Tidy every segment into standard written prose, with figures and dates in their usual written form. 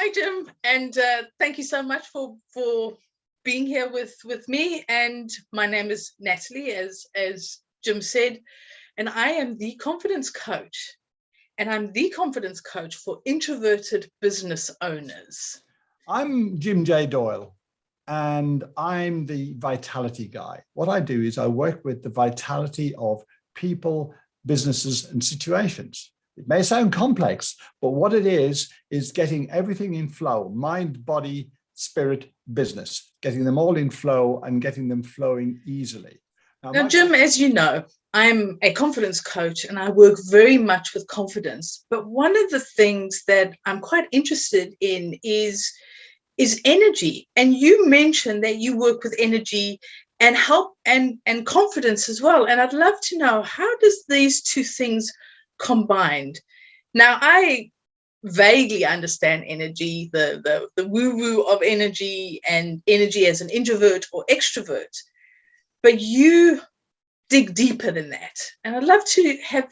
Hi, Jim, and thank you so much for being here with me. And my name is Natalie, as Jim said, and I am the confidence coach. And I'm the confidence coach for introverted business owners. I'm Jim J. Doyle, and I'm the vitality guy. What I do is I work with the vitality of people, businesses, and situations. It may sound complex, but what it is getting everything in flow: mind, body, spirit, business, getting them all in flow and getting them flowing easily. Now, Jim, as you know, I'm a confidence coach and I work very much with confidence. But one of the things that I'm quite interested in is energy. And you mentioned that you work with energy and help and confidence as well. And I'd love to know, how does these two things combined? Now, I vaguely understand energy, the woo-woo of energy and energy as an introvert or extrovert, but you dig deeper than that. And I'd love to have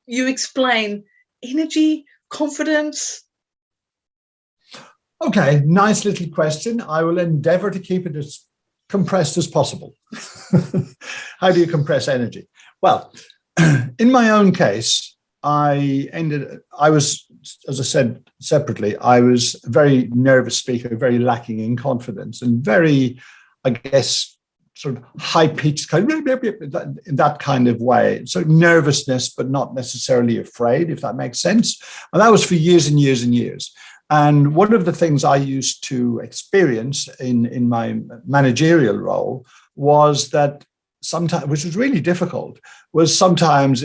you explain energy, confidence. Okay, nice little question. I will endeavor to keep it as compressed as possible. How do you compress energy? Well, in my own case, I was, as I said separately, I was a very nervous speaker, very lacking in confidence, and very, I guess, sort of high-pitched, kind of in that kind of way. So nervousness, but not necessarily afraid, if that makes sense. And that was for years and years and years. And one of the things I used to experience in my managerial role was that sometimes, which was really difficult, was sometimes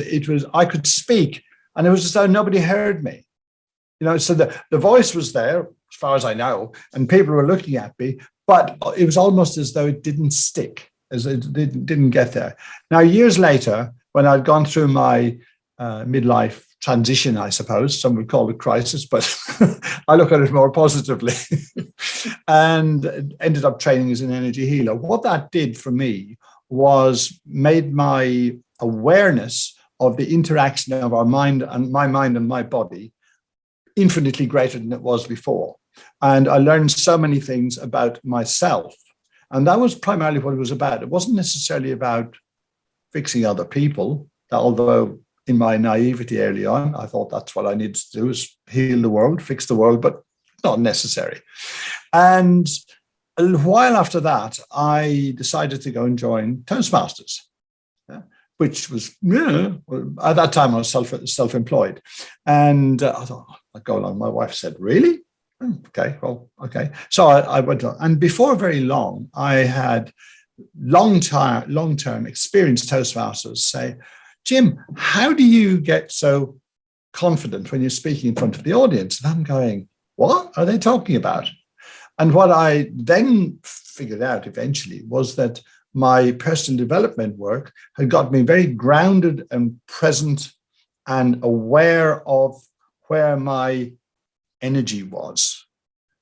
I could speak and it was as though nobody heard me. So the voice was there, as far as I know, and people were looking at me, but it was almost as though it didn't stick, as it didn't get there. Now, years later, when I'd gone through my midlife transition, I suppose, some would call it crisis, but I look at it more positively, and ended up training as an energy healer. What that did for me was made my awareness of the interaction of our mind and my body infinitely greater than it was before. And I learned so many things about myself. And that was primarily what it was about. It wasn't necessarily about fixing other people, although in my naivety early on, I thought that's what I needed to do, is heal the world, fix the world, but not necessary. And a while after that, I decided to go and join Toastmasters, which was, at that time I was self-employed. And I thought, I'd go along. My wife said, really? Okay, well, okay. So I went on. And before very long, I had long-term experienced Toastmasters say, Jim, how do you get so confident when you're speaking in front of the audience? And I'm going, what are they talking about? And what I then figured out eventually was that my personal development work had got me very grounded and present and aware of where my energy was.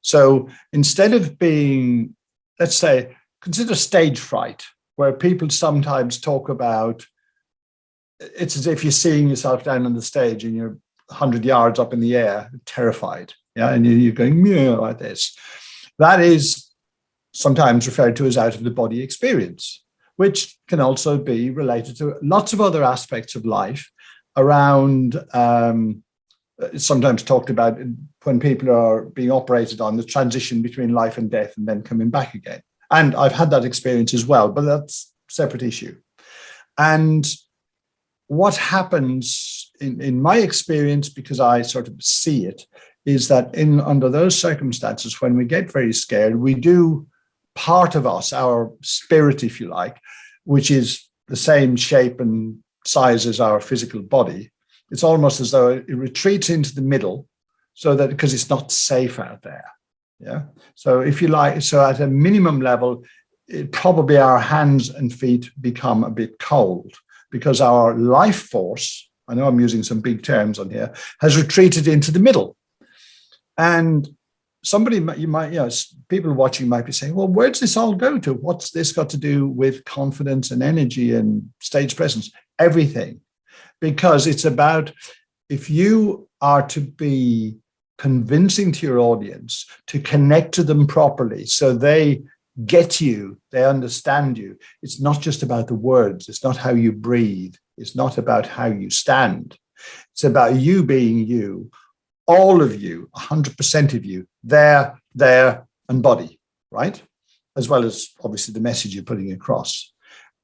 So instead of being, let's say, consider stage fright, where people sometimes talk about, it's as if you're seeing yourself down on the stage and you're 100 yards up in the air, terrified, and you're going, like this. That is sometimes referred to as out-of-the-body experience, which can also be related to lots of other aspects of life around, sometimes talked about when people are being operated on, the transition between life and death and then coming back again. And I've had that experience as well, but that's a separate issue. And what happens in my experience, because I sort of see it, is that under those circumstances, when we get very scared, we do part of us, our spirit, if you like, which is the same shape and size as our physical body. It's almost as though it retreats into the middle, so that because it's not safe out there. Yeah. So if you like, so at a minimum level, probably our hands and feet become a bit cold, because our life force, I know I'm using some big terms on here, has retreated into the middle. And people watching might be saying, well, where does this all go to? What's this got to do with confidence and energy and stage presence? Everything. Because it's about, if you are to be convincing to your audience to connect to them properly so they get you, they understand you. It's not just about the words. It's not how you breathe. It's not about how you stand. It's about you being you, all of you, 100% of you, there, and body, right? As well as obviously the message you're putting across.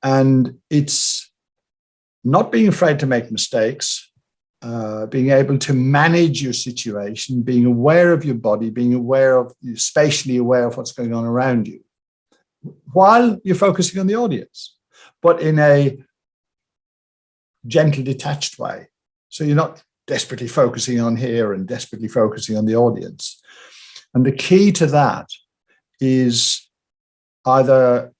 And it's not being afraid to make mistakes, being able to manage your situation, being aware of your body, being aware of, spatially aware of what's going on around you, while you're focusing on the audience, but in a gentle, detached way. So you're not desperately focusing on here and desperately focusing on the audience. And the key to that is either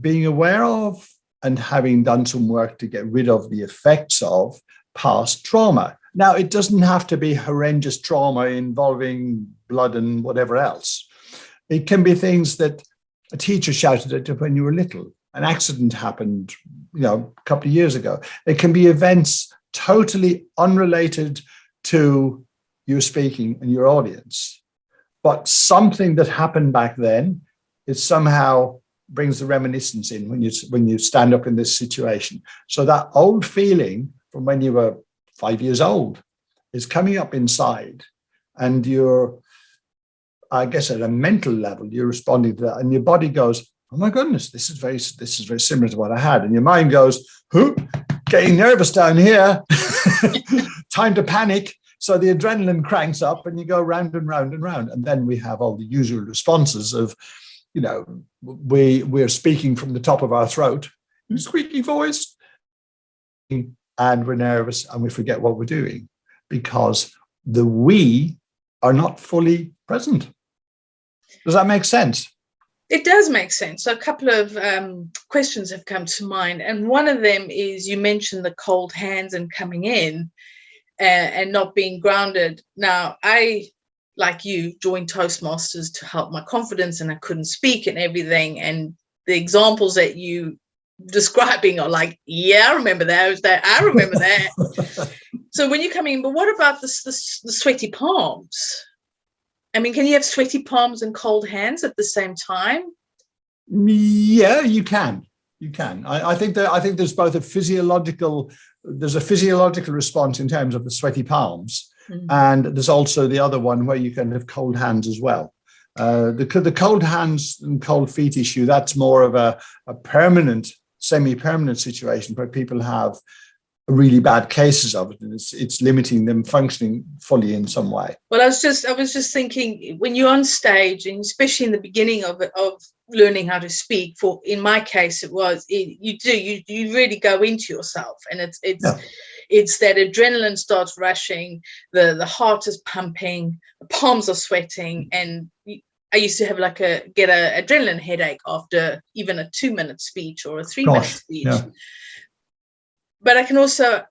being aware of and having done some work to get rid of the effects of past trauma. Now, it doesn't have to be horrendous trauma involving blood and whatever else. It can be things that a teacher shouted at you when you were little. An accident happened, a couple of years ago. It can be events totally unrelated to you speaking and your audience, but something that happened back then, it somehow brings the reminiscence in when you stand up in this situation. So that old feeling from when you were 5 years old is coming up inside, and you're, I guess, at a mental level, you're responding to that, and your body goes, "Oh my goodness, this is very similar to what I had," and your mind goes, "Whoop, getting nervous down here, time to panic." So the adrenaline cranks up, and you go round and round and round, and then we have all the usual responses of, we're speaking from the top of our throat, squeaky voice, and we're nervous and we forget what we're doing because the we are not fully present. Does that make sense? It does make sense. So a couple of questions have come to mind. And one of them is, you mentioned the cold hands and coming in and not being grounded. Now, I, like you, joined Toastmasters to help my confidence, and I couldn't speak and everything. And the examples that you describing are like, yeah, I remember that. I remember that. So when you come in, but what about the sweaty palms? I mean, can you have sweaty palms and cold hands at the same time? Yeah, you can. You can. I think there's both a physiological response in terms of the sweaty palms, and there's also the other one where you can have cold hands as well. The cold hands and cold feet issue, that's more of a permanent, semi-permanent situation where people have really bad cases of it, and it's limiting them functioning fully in some way. Well, I was just thinking, when you're on stage, and especially in the beginning of learning how to speak, in my case you really go into yourself, and it's that adrenaline starts rushing, the heart is pumping, the palms are sweating, and I used to have get an adrenaline headache after even a 2-minute speech or a 3-minute speech. Yeah. But I can also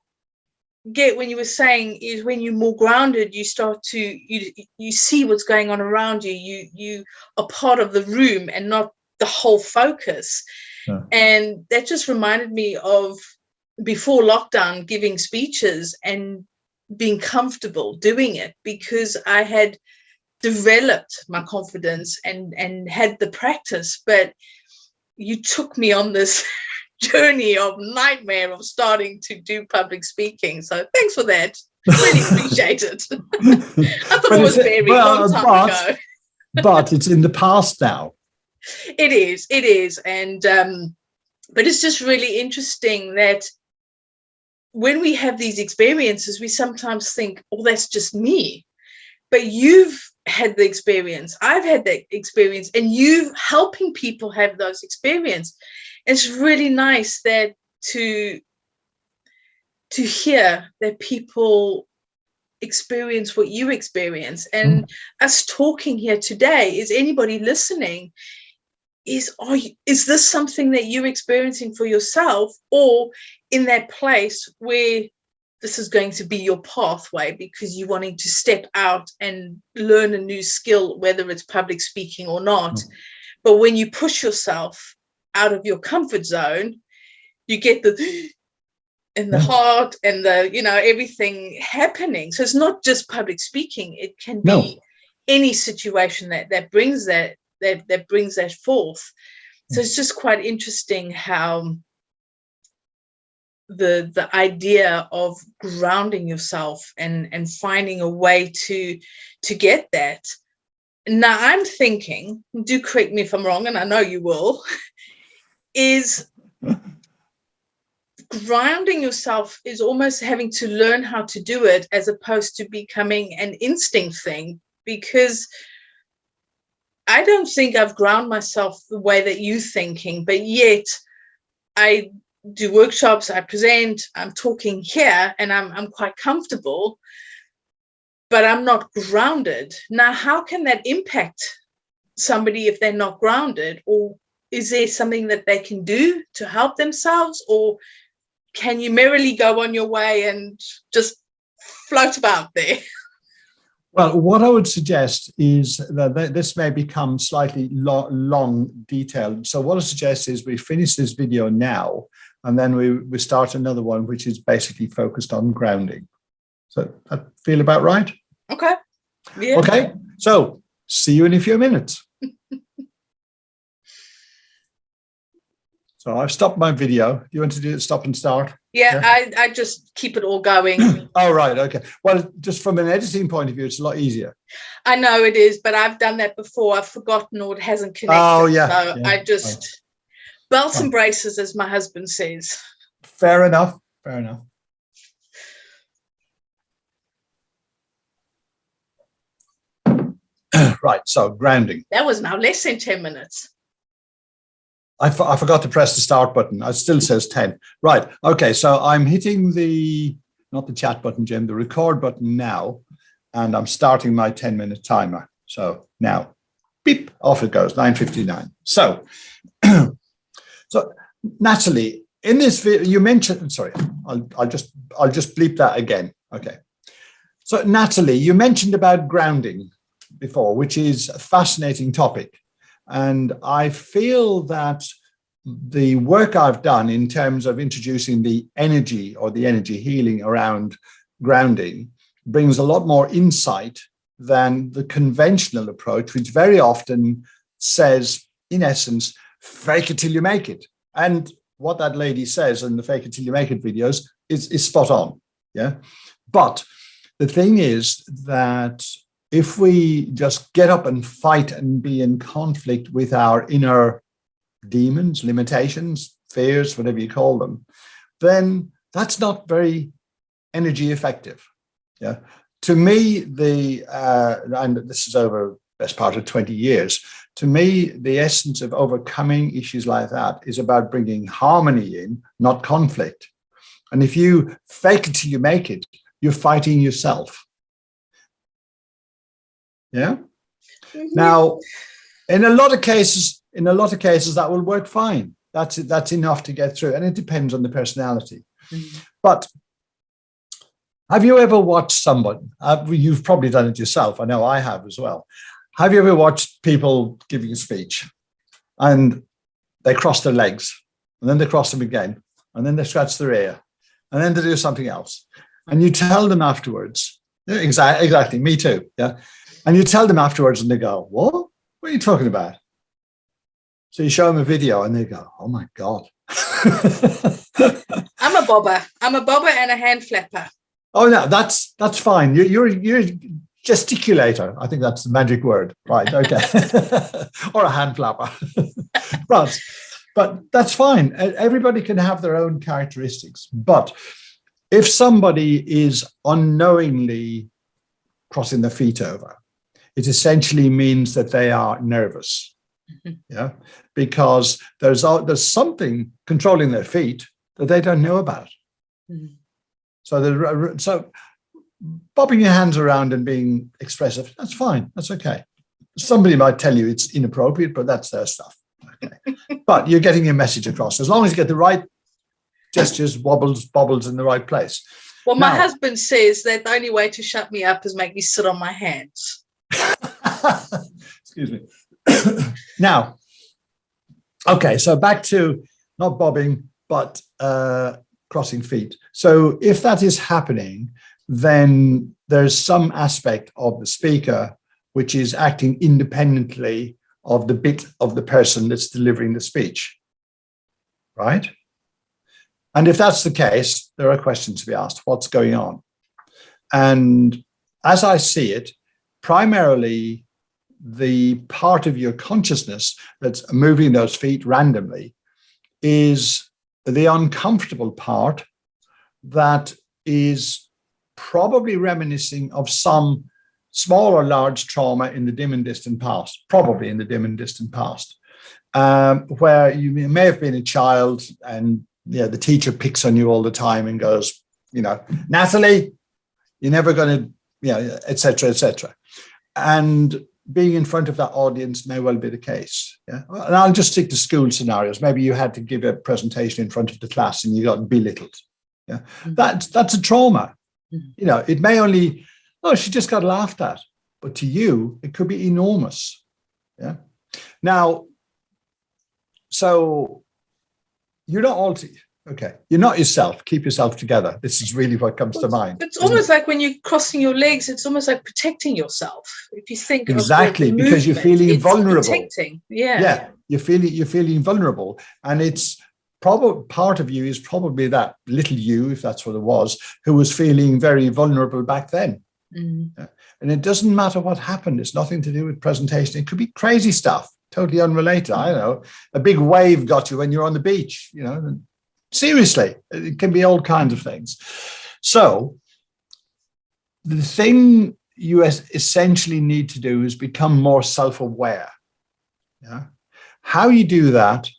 get, when you were saying, is when you're more grounded, you start to, you see what's going on around you. You are part of the room and not the whole focus. Yeah. And that just reminded me of before lockdown, giving speeches and being comfortable doing it, because I had developed my confidence and had the practice. But you took me on this journey of nightmare of starting to do public speaking. So thanks for that. Really appreciate it. I thought it was very long time ago. But it's in the past now. It is. And but it's just really interesting that when we have these experiences, we sometimes think, oh, that's just me. But you've had the experience, I've had that experience, and you helping people have those experiences. It's really nice that to hear that people experience what you experience. And us talking here today, is anybody listening, is this something that you're experiencing for yourself, or in that place where this is going to be your pathway because you're wanting to step out and learn a new skill, whether it's public speaking or not. But when you push yourself out of your comfort zone, you get the in the heart and the, everything happening. So it's not just public speaking. It can be any situation that brings that brings that forth. So it's just quite interesting how the idea of grounding yourself and finding a way to get that. Now I'm thinking, do correct me if I'm wrong, and I know you will, is grounding yourself is almost having to learn how to do it as opposed to becoming an instinct thing, because I don't think I've ground myself the way that you're thinking, but yet I do workshops, I present, I'm talking here, and I'm quite comfortable, but I'm not grounded. Now, how can that impact somebody if they're not grounded? Or is there something that they can do to help themselves? Or can you merrily go on your way and just float about there? Well, what I would suggest is that this may become slightly long, detailed. So what I suggest is we finish this video now, and then we start another one, which is basically focused on grounding. So that feel about right? Okay. Yeah. Okay. So see you in a few minutes. So I've stopped my video. Do you want to do it, stop and start? Yeah. I just keep it all going. Oh, right. Okay. Well, just from an editing point of view, it's a lot easier. I know it is, but I've done that before. I've forgotten, or it hasn't connected. Oh, yeah. So yeah. I just belts and braces, as my husband says. Fair enough. Fair enough. Right. So grounding. That was now less than 10 minutes. I forgot to press the start button. It still says 10. Right. Okay. So I'm hitting not the chat button, Jim, the record button now, and I'm starting my 10-minute timer. So now, beep, off it goes, 9:59. So, Natalie, in this video, you mentioned, sorry, I'll just bleep that again. Okay. So Natalie, you mentioned about grounding before, which is a fascinating topic. And I feel that the work I've done in terms of introducing the energy or the energy healing around grounding brings a lot more insight than the conventional approach, which very often says, in essence, fake it till you make it. And what that lady says in the fake it till you make it videos is spot on. Yeah. But the thing is that if we just get up and fight and be in conflict with our inner demons, limitations, fears, whatever you call them, then that's not very energy effective. Yeah. To me, and this is over best part of 20 years, to me, the essence of overcoming issues like that is about bringing harmony in, not conflict. And if you fake it till you make it, you're fighting yourself. Yeah. Mm-hmm. Now, in a lot of cases, that will work fine. That's enough to get through, and it depends on the personality. Mm-hmm. But have you ever watched someone? You've probably done it yourself. I know I have as well. Have you ever watched people giving a speech, and they cross their legs, and then they cross them again, and then they scratch their ear, and then they do something else, and you tell them afterwards? Exactly. Me too. Yeah. And you tell them afterwards and they go, what are you talking about? So you show them a video and they go, oh my God. I'm a bobber and a hand flapper. Oh no, that's fine. You're a gesticulator. I think that's the magic word. Right. Okay. Or a hand flapper. But that's fine. Everybody can have their own characteristics. But if somebody is unknowingly crossing their feet over, it essentially means that they are nervous. Mm-hmm. Yeah, because there's something controlling their feet that they don't know about. Mm-hmm. So bobbing your hands around and being expressive, that's fine. That's okay. Somebody might tell you it's inappropriate, but that's their stuff. Okay. But you're getting your message across as long as you get the right gestures, bobbles in the right place. Well, my husband says that the only way to shut me up is make me sit on my hands. Excuse me. Now, okay, so back to not bobbing, but crossing feet. So if that is happening, then there's some aspect of the speaker which is acting independently of the bit of the person that's delivering the speech, right? And if that's the case, there are questions to be asked. What's going on? And as I see it, primarily the part of your consciousness that's moving those feet randomly is the uncomfortable part that is probably reminiscing of some small or large trauma in the dim and distant past, probably in the dim and distant past, where you may have been a child and the teacher picks on you all the time and goes, Natalie, you're never going to, et cetera, et cetera. And being in front of that audience may well be the case. Yeah. And I'll just stick to school scenarios. Maybe you had to give a presentation in front of the class and you got belittled. Yeah. Mm-hmm. That's a trauma. Mm-hmm. It may only, she just got laughed at. But to you, it could be enormous. Yeah. Now, so you're not all, okay, you're not yourself. Keep yourself together. This is really what comes to mind. It's almost like when you're crossing your legs, it's almost like protecting yourself. If you think exactly, of the because you're feeling vulnerable. Protecting. Yeah, you're feeling vulnerable, and it's probably part of you is probably that little you, if that's what it was, who was feeling very vulnerable back then. Mm. And it doesn't matter what happened. It's nothing to do with presentation. It could be crazy stuff, totally unrelated. I don't know, a big wave got you when you're on the beach. Seriously, it can be all kinds of things. So the thing you essentially need to do is become more self-aware. Yeah. How you do that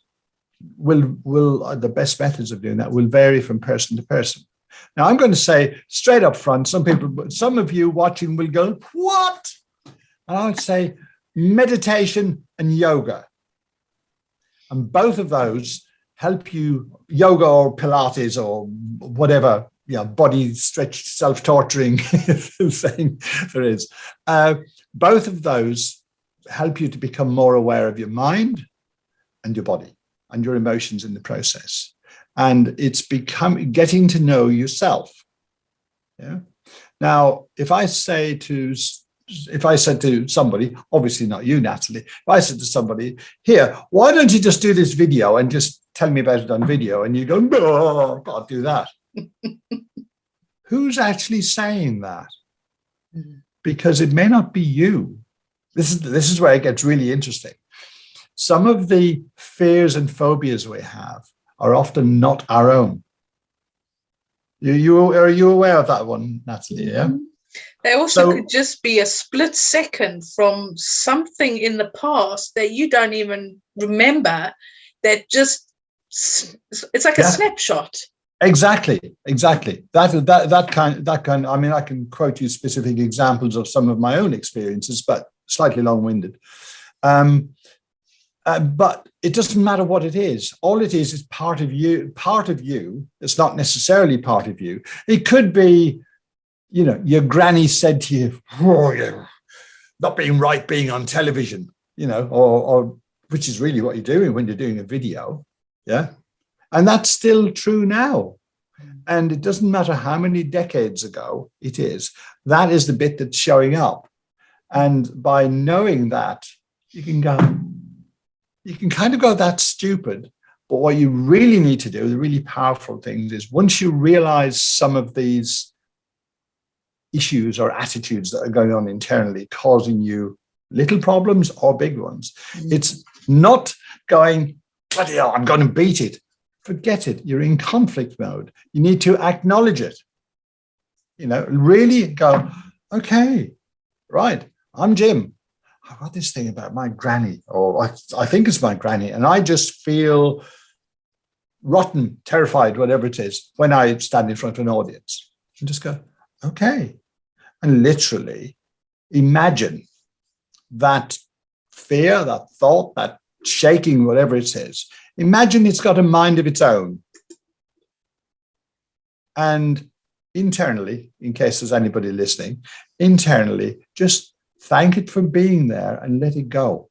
will the best methods of doing that will vary from person to person. Now, I'm going to say straight up front, some of you watching will go, what? And I would say meditation and yoga. And both of those help you, yoga or Pilates or whatever, body stretch, self-torturing thing there is. Both of those help you to become more aware of your mind and your body and your emotions in the process. And it's getting to know yourself. Yeah. Now, if I said to somebody, obviously not you, Natalie, if I said to somebody, here, why don't you just do this video and just tell me about it on video? And you go, no, I can't do that. Who's actually saying that? Because it may not be you. This is where it gets really interesting. Some of the fears and phobias we have are often not our own. Are you aware of that one, Natalie? Yeah. They also could just be a split second from something in the past that you don't even remember. That just it's like a snapshot. Exactly. That kind. I mean, I can quote you specific examples of some of my own experiences, but slightly long-winded. But it doesn't matter what it is. All it is part of you. Part of you. It's not necessarily part of you. It could be, your granny said to you, "Oh, you're not being right being on television," or which is really what you're doing when you're doing a video. Yeah. And that's still true now. And it doesn't matter how many decades ago it is. That is the bit that's showing up. And by knowing that, you can kind of go, that's stupid. But what you really need to do, the really powerful thing is once you realize some of these issues or attitudes that are going on internally, causing you little problems or big ones, it's not going, bloody hell, I'm going to beat it. Forget it. You're in conflict mode. You need to acknowledge it. Really go, okay, right, I'm Jim. I've got this thing about my granny, or I think it's my granny, and I just feel rotten, terrified, whatever it is, when I stand in front of an audience. And just go, okay. And literally imagine that fear, that thought, that shaking, whatever it is. Imagine it's got a mind of its own. And internally, in case there's anybody listening, internally, just thank it for being there and let it go.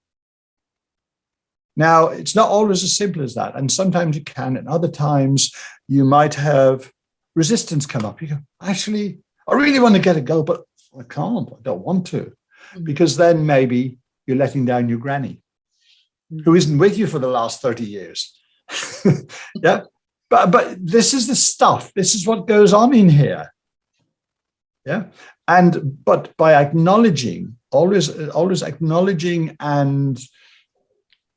Now, it's not always as simple as that. And sometimes you can, and other times you might have resistance come up. You go, actually, I really want to get it go, but I can't. I don't want to. Because then maybe you're letting down your granny, who isn't with you for the last 30 years. Yeah. But this is the stuff. This is what goes on in here. Yeah. But by acknowledging, always acknowledging and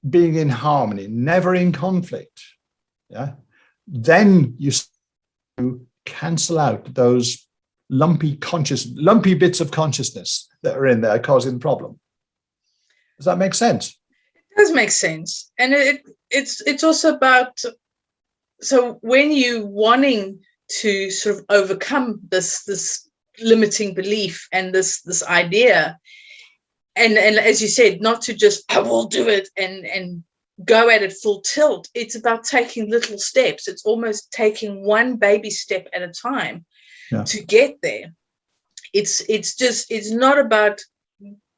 being in harmony, never in conflict, yeah, then you cancel out those lumpy bits of consciousness that are in there causing the problem. Does that make sense? It does make sense. And it's also about, so when you wanting to sort of overcome this limiting belief and this idea, and as you said, not to just, I will do it and go at it full tilt. It's about taking little steps. It's almost taking one baby step at a time to get there. It's not about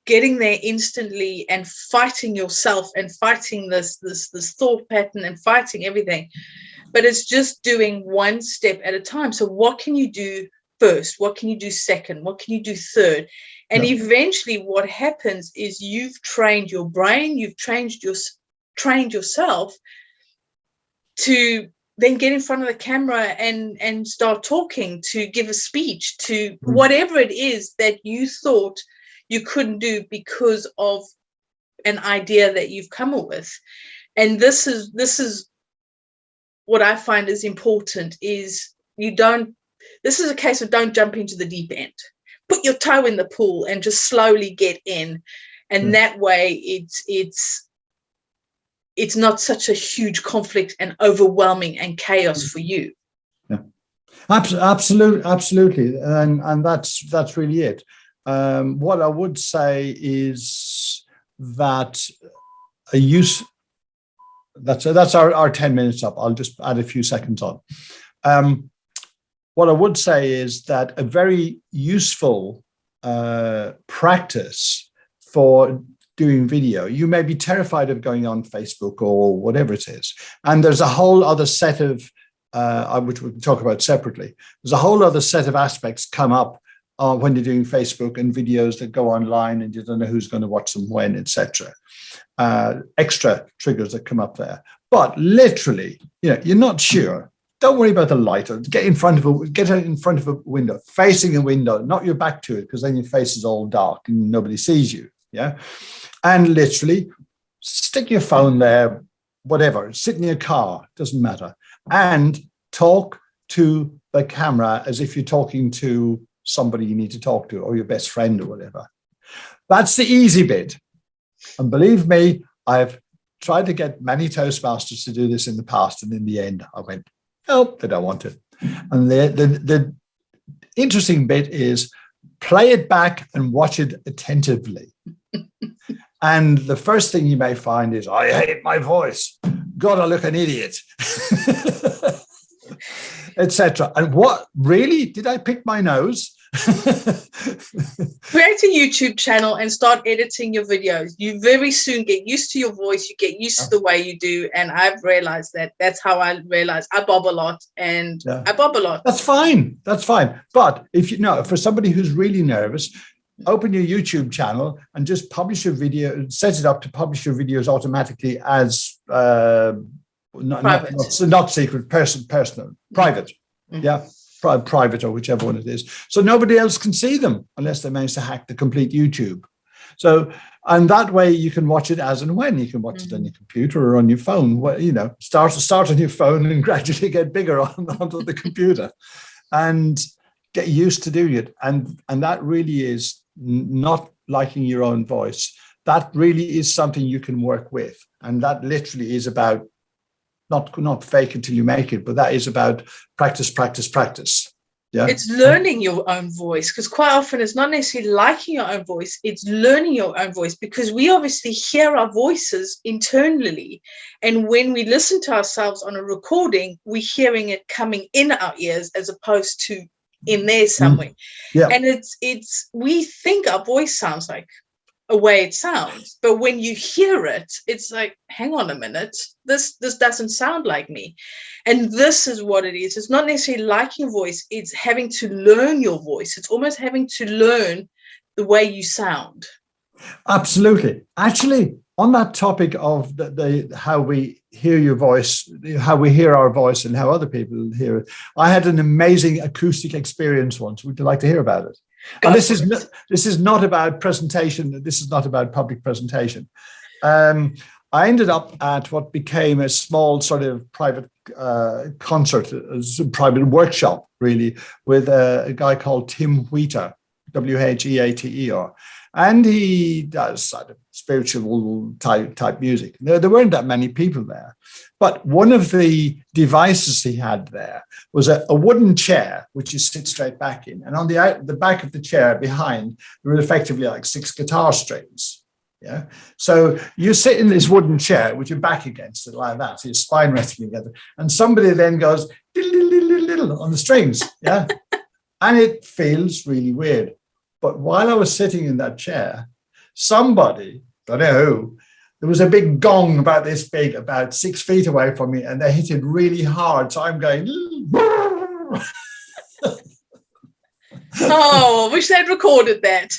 getting there instantly and fighting yourself and fighting this thought pattern and fighting everything, but it's just doing one step at a time. So what can you do first? What can you do second? What can you do third? And eventually what happens is you've trained your brain, you've trained yourself to then get in front of the camera and start talking, to give a speech, to whatever it is that you thought you couldn't do because of an idea that you've come up with. And this is what I find is important, is this is a case of don't jump into the deep end. Put your toe in the pool and just slowly get in. And that way it's not such a huge conflict and overwhelming and chaos for you. Yeah, absolutely. And that's really it. What I would say is that that's our 10 minutes up. I'll just add a few seconds on. What I would say is that a very useful practice for doing video, you may be terrified of going on Facebook or whatever it is. And there's a whole other set of, which we can talk about separately. There's a whole other set of aspects come up when you're doing Facebook and videos that go online and you don't know who's going to watch them when, etc. Extra triggers that come up there. But literally, you're not sure. Don't worry about the light. Or get in front of a window, facing a window, not your back to it, because then your face is all dark and nobody sees you. Yeah. And literally stick your phone there, whatever, sit in your car, doesn't matter. And talk to the camera as if you're talking to somebody you need to talk to, or your best friend or whatever. That's the easy bit. And believe me, I've tried to get many Toastmasters to do this in the past. And in the end, I went, oh, they don't want it. And the interesting bit is play it back and watch it attentively. And the first thing you may find is, I hate my voice. God, I look an idiot. Etc. And what, really? Did I pick my nose? Create a YouTube channel and start editing your videos. You very soon get used to your voice. You get used to the way you do. And I've realized that's how I realized I bob a lot and I bob a lot. That's fine. That's fine. But if for somebody who's really nervous, open your YouTube channel and just publish your video, set it up to publish your videos automatically as not secret, personal, private. Yeah. Private or whichever one it is. So nobody else can see them unless they manage to hack the complete YouTube. So, and that way you can watch it as and when. You can watch it on your computer or on your phone. Well, start on your phone and gradually get bigger onto the computer and get used to doing it. And that really is not liking your own voice. That really is something you can work with. And that literally is about not fake until you make it, but that is about practice. Yeah, it's learning your own voice, because quite often it's not necessarily liking your own voice, it's learning your own voice, because we obviously hear our voices internally, and when we listen to ourselves on a recording, we're hearing it coming in our ears as opposed to in there somewhere. And it's we think our voice sounds like a way it sounds. But when you hear it, it's like, hang on a minute, this doesn't sound like me. And this is what it is. It's not necessarily liking your voice, it's having to learn your voice. It's almost having to learn the way you sound. Absolutely. Actually, on that topic of the how we hear your voice, how we hear our voice and how other people hear it, I had an amazing acoustic experience once. Would you like to hear about it? And this is not about presentation. This is not about public presentation. I ended up at what became a small sort of private concert, a private workshop, really, with a guy called Tim Wheater, Wheater. And he does sort of spiritual type music. There weren't that many people there. But one of the devices he had there was a wooden chair, which you sit straight back in. And on the back of the chair behind, there were effectively like 6 guitar strings. Yeah. So you sit in this wooden chair with your back against it like that, so your spine resting together. And somebody then goes on the strings. Yeah. And it feels really weird. But while I was sitting in that chair, somebody, I don't know who, there was a big gong about this big, about 6 feet away from me, and they hit it really hard. So I'm going. Oh, I wish they'd recorded that.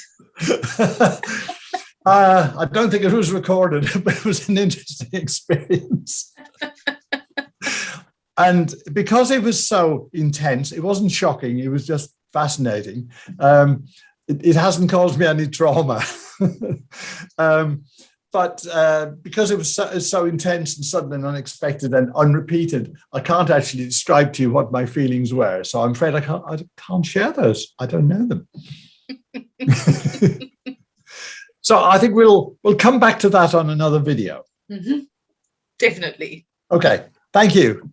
I don't think it was recorded, but it was an interesting experience. And because it was so intense, it wasn't shocking. It was just fascinating. It hasn't caused me any trauma. But because it was so intense and sudden and unexpected and unrepeated, I can't actually describe to you what my feelings were. So I'm afraid I can't share those. I don't know them. So I think we'll come back to that on another video. Mm-hmm. Definitely. Okay. Thank you.